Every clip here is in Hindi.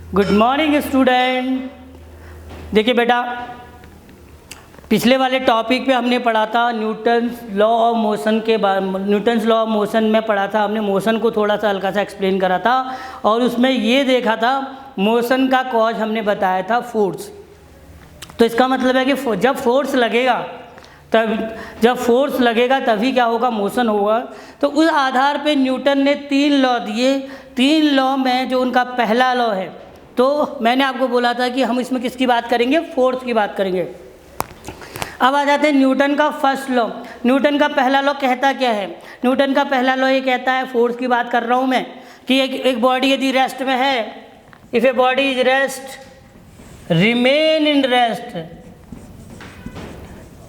Good morning student. देखिए बेटा, पिछले वाले टॉपिक पे हमने पढ़ा था न्यूटन्स लॉ ऑफ मोशन के बारे में। न्यूटन्स लॉ ऑफ मोशन में पढ़ा था हमने, मोशन को थोड़ा सा हल्का सा एक्सप्लेन करा था और उसमें ये देखा था मोशन का कॉज हमने बताया था फोर्स। तो इसका मतलब है कि जब फोर्स लगेगा तभी क्या होगा, मोशन होगा। तो उस आधार पे न्यूटन ने 3 लॉ दिए। 3 लॉ में जो उनका पहला लॉ है, तो मैंने आपको बोला था कि हम इसमें किसकी बात करेंगे, फोर्स की बात करेंगे। अब आ जाते हैं न्यूटन का फर्स्ट लॉ। न्यूटन का पहला लॉ कहता क्या है? न्यूटन का पहला लॉ ये कहता है, फोर्स की बात कर रहा हूँ मैं, कि एक बॉडी यदि रेस्ट में है, if a body is rest remain in rest,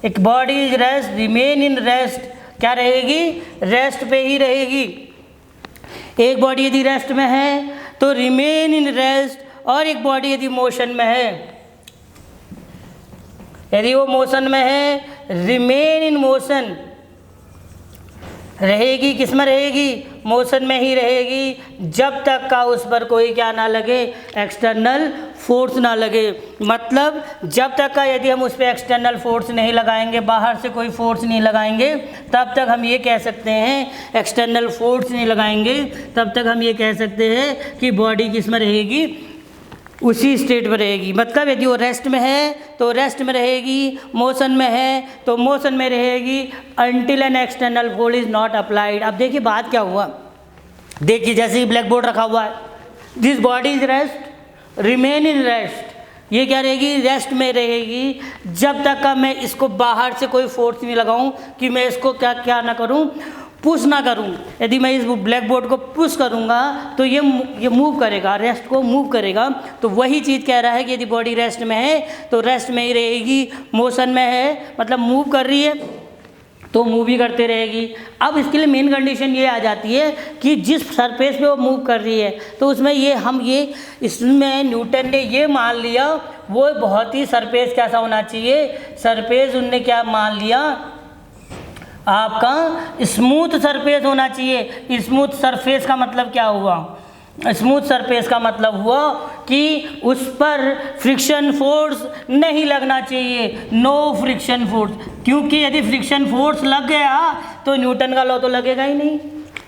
एक body is rest remain in rest, क्या रहेगी? रेस्ट पे ही रहेगी। एक बॉडी यदि रेस्ट में है तो रिमेन इन रेस्ट, और एक बॉडी यदि मोशन में है, यदि वो मोशन में है रिमेन इन मोशन रहेगी। किस में रहेगी? मोशन में ही रहेगी, जब तक का उस पर कोई क्या ना लगे, एक्सटर्नल फोर्स ना लगे। मतलब जब तक का यदि हम उस पर एक्सटर्नल फोर्स नहीं लगाएंगे, बाहर से कोई फोर्स नहीं लगाएंगे, तब तक हम ये कह सकते हैं, एक्सटर्नल फोर्स नहीं लगाएंगे तब तक हम ये कह सकते हैं कि बॉडी किस में रहेगी, उसी स्टेट में रहेगी। मतलब यदि वो रेस्ट में है तो रेस्ट में रहेगी, मोशन में है तो मोशन में रहेगी, until N external force is not applied. अब देखिए बात क्या हुआ, देखिए जैसे ही ब्लैक बोर्ड रखा हुआ है, this body is rest remain in rest, ये क्या रहेगी? रेस्ट में रहेगी, जब तक का मैं इसको बाहर से कोई फोर्स नहीं लगाऊं, कि मैं इसको क्या ना करूं, पुश ना करूं। यदि मैं इस ब्लैक बोर्ड को पुश करूंगा तो ये मूव करेगा, रेस्ट को मूव करेगा। तो वही चीज़ कह रहा है कि यदि बॉडी रेस्ट में है तो रेस्ट में ही रहेगी, मोशन में है मतलब मूव कर रही है तो मूव ही करते रहेगी। अब इसके लिए मेन कंडीशन ये आ जाती है कि जिस सरफेस पे वो मूव कर रही है, तो उसमें इसमें न्यूटन ने ये मान लिया, वो बहुत ही सरफेस कैसा होना चाहिए, सरफेस उनने क्या मान लिया, आपका स्मूथ सरफेस होना चाहिए। स्मूथ सरफेस का मतलब क्या हुआ? स्मूथ सरफेस का मतलब हुआ कि उस पर फ्रिक्शन फोर्स नहीं लगना चाहिए, नो फ्रिक्शन फोर्स। क्योंकि यदि फ्रिक्शन फोर्स लग गया तो न्यूटन का लॉ तो लगेगा ही नहीं,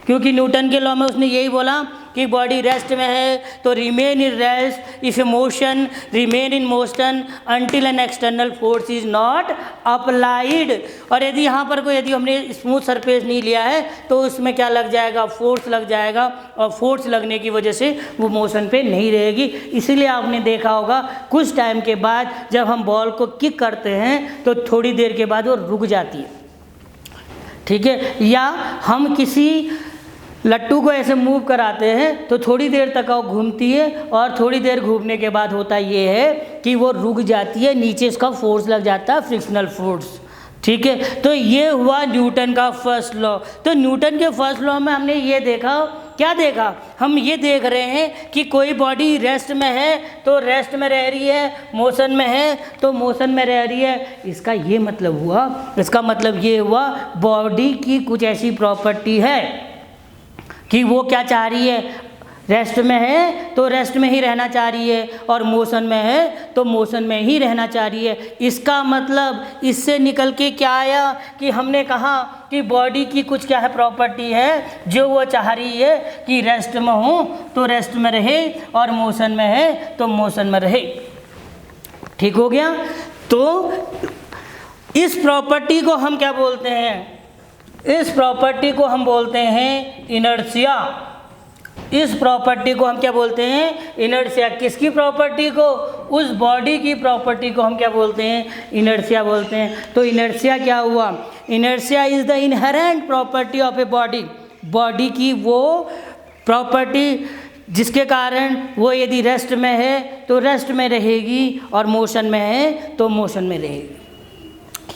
क्योंकि न्यूटन के लॉ में उसने यही बोला कि बॉडी रेस्ट में है तो remain in rest, if A motion remain in motion until N external force is not applied. और यदि यहाँ पर यदि हमने स्मूथ सरफेस नहीं लिया है तो उसमें क्या लग जाएगा, फोर्स लग जाएगा, और फोर्स लगने की वजह से वो मोशन पे नहीं रहेगी। इसीलिए आपने देखा होगा कुछ टाइम के बाद जब हम बॉल को किक करते हैं तो थोड़ी देर के बाद वो रुक जाती है, ठीक है। या हम किसी लट्टू को ऐसे मूव कराते हैं तो थोड़ी देर तक वो घूमती है, और थोड़ी देर घूमने के बाद होता ये है कि वो रुक जाती है, नीचे इसका फोर्स लग जाता है, फ्रिक्शनल फोर्स, ठीक है। तो ये हुआ न्यूटन का फर्स्ट लॉ। तो न्यूटन के फर्स्ट लॉ में हमने ये देखा, क्या देखा? हम ये देख रहे हैं कि कोई बॉडी रेस्ट में है तो रेस्ट में रह रही है, मोशन में है तो मोशन में रह रही है। इसका ये मतलब हुआ, इसका मतलब ये हुआ बॉडी की कुछ ऐसी प्रॉपर्टी है कि वो क्या चाह रही है, रेस्ट में है तो रेस्ट में ही रहना चाह रही है, और मोशन में है तो मोशन में ही रहना चाह रही है। इसका मतलब इससे निकल के क्या आया कि हमने कहा कि बॉडी की कुछ क्या है, प्रॉपर्टी है जो वो चाह रही है कि रेस्ट में हो तो रेस्ट में रहे, और मोशन में है तो मोशन में रहे। ठीक हो गया? तो इस प्रॉपर्टी को हम क्या बोलते हैं? इस प्रॉपर्टी को हम बोलते हैं इनर्शिया। इस प्रॉपर्टी को हम क्या बोलते हैं? इनर्शिया। किसकी प्रॉपर्टी को? उस बॉडी की प्रॉपर्टी को हम क्या बोलते हैं? इनर्शिया बोलते हैं। तो इनर्शिया क्या हुआ? Inertia is the inherent property of a body. Body की वो प्रॉपर्टी जिसके कारण वो यदि रेस्ट में है तो रेस्ट में रहेगी, और मोशन में है तो मोशन में रहेगी।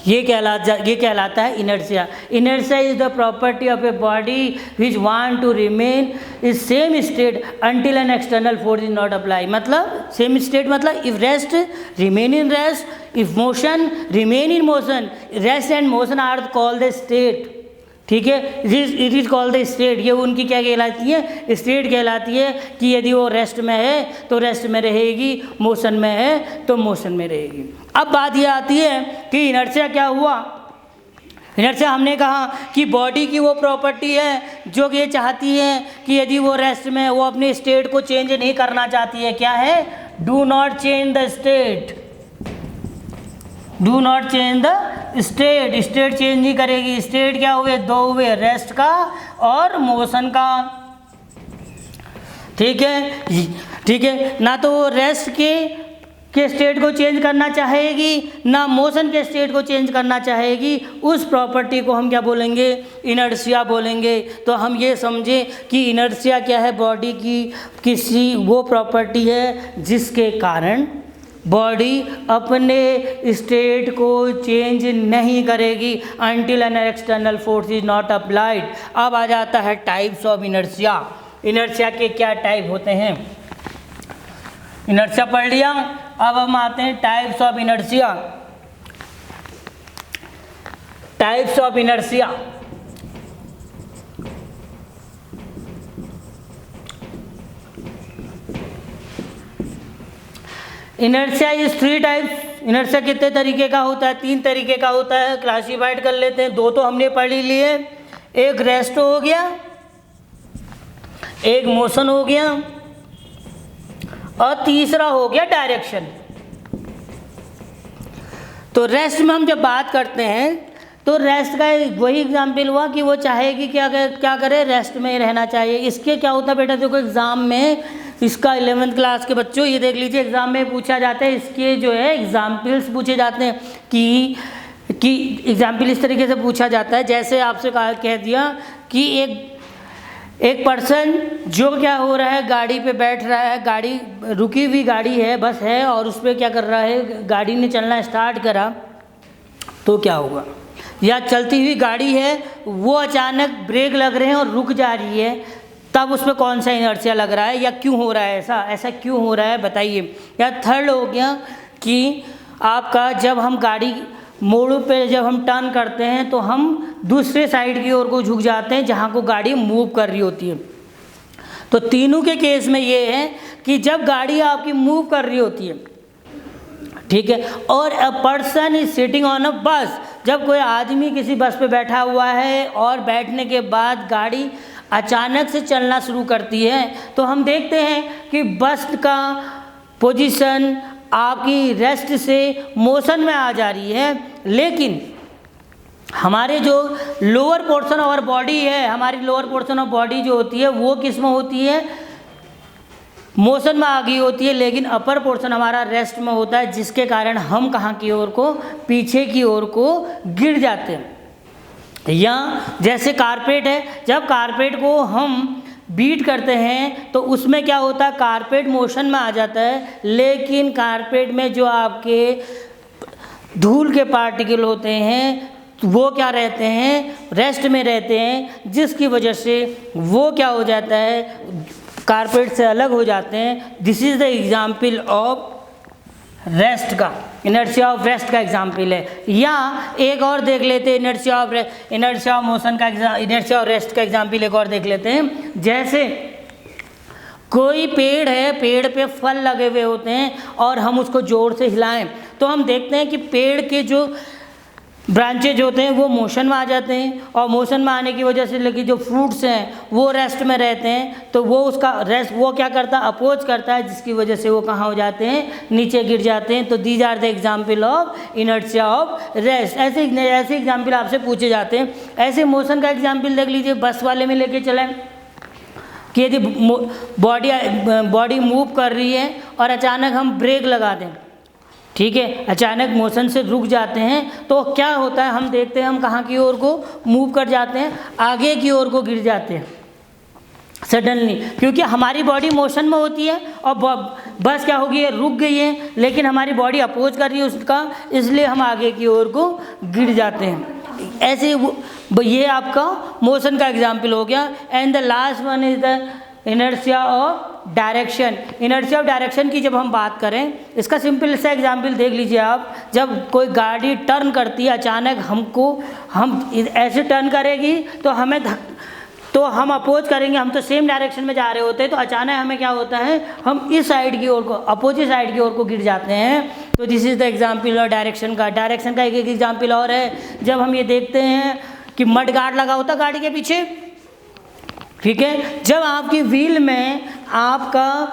ये कहलाता है inertia. Inertia is the property of a body which want to remain in same state until an external force is not apply. मतलब सेम स्टेट मतलब if rest remain in rest, if motion remain in motion, rest and motion are called the state. ठीक है। It is called the state, ये उनकी क्या कहलाती है, स्टेट कहलाती है कि यदि वो रेस्ट में है तो रेस्ट में रहेगी, मोशन में है तो मोशन में रहेगी। अब बात ये आती है कि इनर्शिया क्या हुआ। इनर्शिया हमने कहा कि बॉडी की वो प्रॉपर्टी है जो कि ये चाहती है कि यदि वो रेस्ट में, वो अपने स्टेट को चेंज नहीं करना चाहती है। क्या है, do not change the state, do not change the state, state change नहीं करेगी। स्टेट क्या हुए, दो हुए, रेस्ट का और मोशन का, ठीक है। ठीक है, ना तो वो रेस्ट के स्टेट को चेंज करना चाहेगी, ना मोशन के स्टेट को चेंज करना चाहेगी। उस प्रॉपर्टी को हम क्या बोलेंगे, इनर्शिया बोलेंगे। तो हम ये समझे कि इनर्शिया क्या है, बॉडी की किसी वो प्रॉपर्टी है जिसके कारण बॉडी अपने स्टेट को चेंज नहीं करेगी until N external force is not applied. अब आ जाता है टाइप्स ऑफ इनर्शिया। इनर्शिया के क्या टाइप होते हैं, इनर्शिया पढ़ लिया। अब हम आते हैं types of inertia. Types of inertia, inertia is 3 types. Inertia कितने तरीके का होता है, 3 तरीके का होता है। क्लासिफाइड कर लेते हैं, 2 तो हमने पढ़ ही लिए, एक रेस्ट हो गया, एक मोशन हो गया, और तीसरा हो गया डायरेक्शन। तो रेस्ट में हम जब बात करते हैं तो रेस्ट का वही एग्जाम्पल हुआ कि वो चाहेगी क्या करे, रेस्ट में रहना चाहिए। इसके क्या होता है बेटा, देखो एग्ज़ाम में इसका 11th क्लास के बच्चों ये देख लीजिए, एग्ज़ाम में पूछा जाता है, इसके जो है एग्जाम्पल्स पूछे जाते हैं कि एग्जाम्पल इस तरीके से पूछा जाता है, जैसे आपसे कह दिया कि एक पर्सन जो क्या हो रहा है, गाड़ी पे बैठ रहा है, गाड़ी रुकी हुई गाड़ी है, बस है, और उस पर क्या कर रहा है, गाड़ी ने चलना स्टार्ट करा तो क्या होगा, या चलती हुई गाड़ी है वो अचानक ब्रेक लग रहे हैं और रुक जा रही है, तब उस पर कौन सा इनर्शिया लग रहा है या क्यों हो रहा है, ऐसा क्यों हो रहा है बताइए। या थर्ड हो गया कि आपका जब हम गाड़ी मोड़ पे जब हम टर्न करते हैं तो हम दूसरे साइड की ओर को झुक जाते हैं जहाँ को गाड़ी मूव कर रही होती है। तो तीनों के केस में ये है कि जब गाड़ी आपकी मूव कर रही होती है, ठीक है, और a person is sitting on a बस, जब कोई आदमी किसी बस पे बैठा हुआ है और बैठने के बाद गाड़ी अचानक से चलना शुरू करती है, तो हम देखते हैं कि बस का पोजीशन आपकी रेस्ट से मोशन में आ जा रही है, लेकिन हमारे जो lower portion of our body है, हमारी लोअर पोर्शन ऑफ बॉडी जो होती है वो किस में होती है, मोशन में आ गई होती है, लेकिन अपर पोर्शन हमारा रेस्ट में होता है, जिसके कारण हम कहाँ की ओर को, पीछे की ओर को गिर जाते हैं। या जैसे कारपेट है, जब कारपेट को हम बीट करते हैं तो उसमें क्या होता है, कारपेट मोशन में आ जाता है, लेकिन कारपेट में जो आपके धूल के पार्टिकल होते हैं वो क्या रहते हैं, रेस्ट में रहते हैं, जिसकी वजह से वो क्या हो जाता है, कारपेट से अलग हो जाते हैं। This is the example of rest का, इनर्शिया ऑफ रेस्ट का एग्जाम्पल है। या एक और देख लेते हैं, इनर्शिया ऑफ मोशन का, इनर्शिया ऑफ रेस्ट का एग्जाम्पल एक और देख लेते हैं। जैसे कोई पेड़ है, पेड़ पे फल लगे हुए होते हैं और हम उसको जोर से हिलाएं तो हम देखते हैं कि पेड़ के जो ब्रांचेज होते हैं वो मोशन में आ जाते हैं, और मोशन में आने की वजह से लगी जो फ्रूट्स हैं वो रेस्ट में रहते हैं, तो वो उसका रेस्ट वो क्या करता है, अपोज करता है, जिसकी वजह से वो कहाँ हो जाते हैं, नीचे गिर जाते हैं। तो these are the example of inertia of rest. ऐसे एग्जाम्पल आपसे पूछे जाते हैं। ऐसे मोशन का एग्जाम्पल देख लीजिए, बस वाले में लेके चलें कि यदि बॉडी मूव कर रही है और अचानक हम ब्रेक लगा दें, ठीक है, अचानक मोशन से रुक जाते हैं, तो क्या होता है, हम देखते हैं हम कहाँ की ओर को मूव कर जाते हैं, आगे की ओर को गिर जाते हैं सडनली, क्योंकि हमारी बॉडी मोशन में होती है और बस क्या हो गई है, रुक गई है, लेकिन हमारी बॉडी अपोज कर रही है उसका, इसलिए हम आगे की ओर को गिर जाते हैं। ऐसे ये आपका मोशन का एग्जाम्पल हो गया। And the last one is the inertia of direction. Inertia of direction की जब हम बात करें, इसका सिंपल सा एग्जांपल देख लीजिए आप। जब कोई गाड़ी टर्न करती है अचानक, हम ऐसे टर्न करेगी तो हम अपोज करेंगे, हम तो सेम डायरेक्शन में जा रहे होते हैं, तो अचानक हमें क्या होता है, हम इस साइड की ओर को, अपोजिट साइड की ओर को गिर जाते हैं। तो this is the example of direction का। डायरेक्शन का एक एग्जांपल और है, जब हम ये देखते हैं कि मड गार्ड लगा होता गाड़ी के पीछे, ठीक है, जब आपकी व्हील में आपका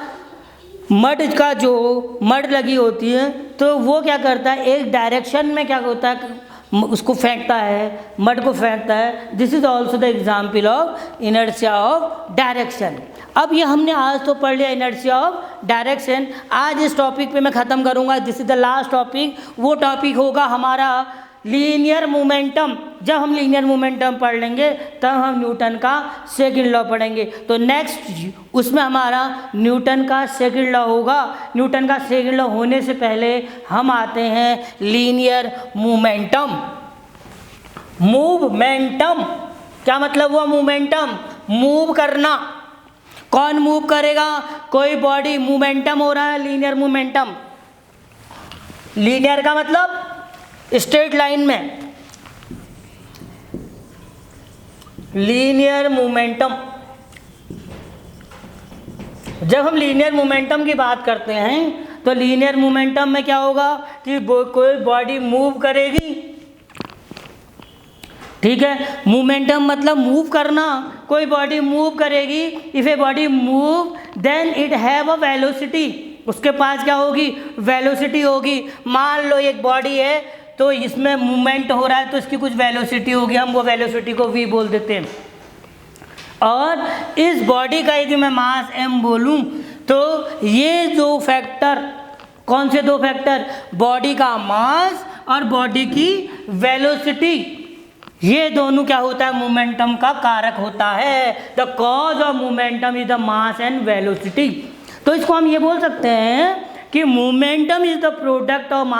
मड लगी होती है तो वो क्या करता है, एक डायरेक्शन में क्या होता है, उसको फेंकता है, मड को फेंकता है। This is also the example of inertia of direction. अब ये हमने आज तो पढ़ लिया इनर्शिया ऑफ डायरेक्शन। आज इस टॉपिक पे मैं ख़त्म करूँगा, this is the last topic. वो टॉपिक होगा हमारा लीनियर मोमेंटम। जब हम लीनियर मोमेंटम पढ़ लेंगे तब हम न्यूटन का सेकंड लॉ पढ़ेंगे। तो नेक्स्ट उसमें हमारा न्यूटन का सेकंड लॉ होगा। न्यूटन का सेकंड लॉ होने से पहले हम आते हैं लीनियर मोमेंटम। मूवमेंटम क्या मतलब हुआ? मोमेंटम, मूव करना। कौन मूव करेगा? कोई बॉडी। मोमेंटम हो रहा है लीनियर मोमेंटम। लीनियर का मतलब स्ट्रेट लाइन में, लीनियर मोमेंटम। जब हम लीनियर मोमेंटम की बात करते हैं तो लीनियर मोमेंटम में क्या होगा कि कोई बॉडी मूव करेगी, ठीक है। मोमेंटम मतलब मूव करना, कोई बॉडी मूव करेगी। If a body move then it have a velocity, उसके पास क्या होगी? वेलोसिटी होगी। मान लो एक बॉडी है तो इसमें मूवमेंट हो रहा है तो इसकी कुछ वेलोसिटी होगी, हम वो वेलोसिटी को v बोल देते हैं। और इस बॉडी का यदि मैं मास m बोलूं तो ये दो फैक्टर, कौन से दो फैक्टर? बॉडी का मास और बॉडी की वेलोसिटी, ये दोनों क्या होता है? मोमेंटम का कारक होता है। The cause of momentum is the mass and velocity. तो इसको हम ये बोल सकते हैं कि momentum is the product of